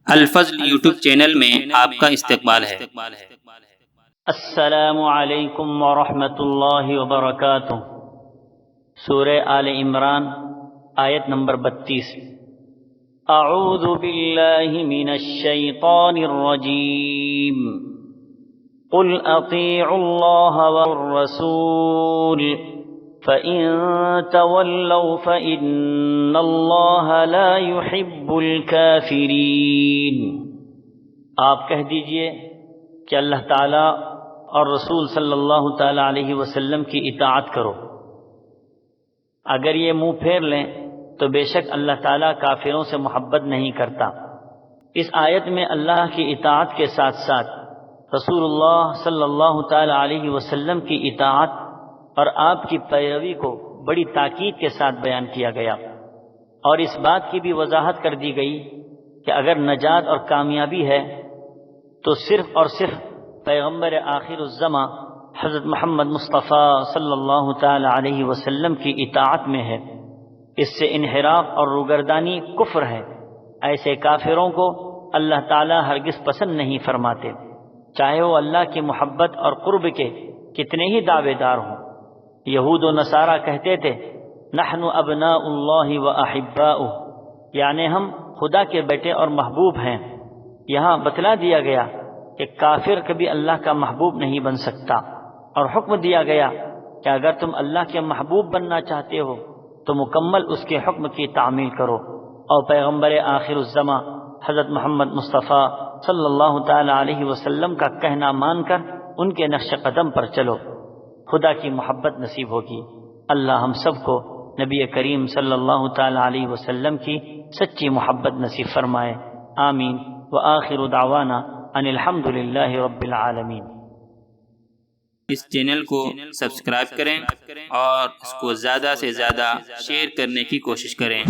الفضل YouTube channel میں آپ کا استقبال ہے۔ السلام علیکم ورحمۃ اللہ وبرکاتہ۔ سورہ آل عمران آیت نمبر 32۔ اعوذ باللہ من الشیطان الرجیم، قل اطیعوا اللہ والرسول فَإِن تَوَلَّوْا فَإِنَّ اللَّهَ لَا يُحِبُّ الْكَافِرِينَ۔ آپ کہہ دیجئے کہ اللہ تعالیٰ اور رسول صلی اللہ تعالیٰ علیہ وسلم کی اطاعت کرو، اگر یہ منہ پھیر لیں تو بے شک اللہ تعالیٰ کافروں سے محبت نہیں کرتا۔ اس آیت میں اللہ کی اطاعت کے ساتھ ساتھ رسول اللہ صلی اللہ تعالیٰ علیہ وسلم کی اطاعت اور آپ کی پیروی کو بڑی تاکید کے ساتھ بیان کیا گیا، اور اس بات کی بھی وضاحت کر دی گئی کہ اگر نجات اور کامیابی ہے تو صرف اور صرف پیغمبر آخر الزماں حضرت محمد مصطفیٰ صلی اللہ تعالی علیہ وسلم کی اطاعت میں ہے۔ اس سے انحراف اور روگردانی کفر ہے۔ ایسے کافروں کو اللہ تعالی ہرگز پسند نہیں فرماتے، چاہے وہ اللہ کی محبت اور قرب کے کتنے ہی دعوے دار ہوں۔ یہود و نصارہ کہتے تھے نحن ابناء اللہ و احباؤہ، یعنی ہم خدا کے بیٹے اور محبوب ہیں۔ یہاں بتلا دیا گیا کہ کافر کبھی اللہ کا محبوب نہیں بن سکتا، اور حکم دیا گیا کہ اگر تم اللہ کے محبوب بننا چاہتے ہو تو مکمل اس کے حکم کی تعمیل کرو، اور پیغمبر آخر الزماں حضرت محمد مصطفیٰ صلی اللہ تعالی علیہ وسلم کا کہنا مان کر ان کے نقش قدم پر چلو، خدا کی محبت نصیب ہوگی۔ اللہ ہم سب کو نبی کریم صلی اللہ تعالی علیہ وسلم کی سچی محبت نصیب فرمائے، آمین۔ وآخر دعوانا ان الحمد للہ رب العالمین۔ اس چینل کو سبسکرائب کریں اور اس کو زیادہ سے زیادہ شیئر کرنے کی کوشش کریں۔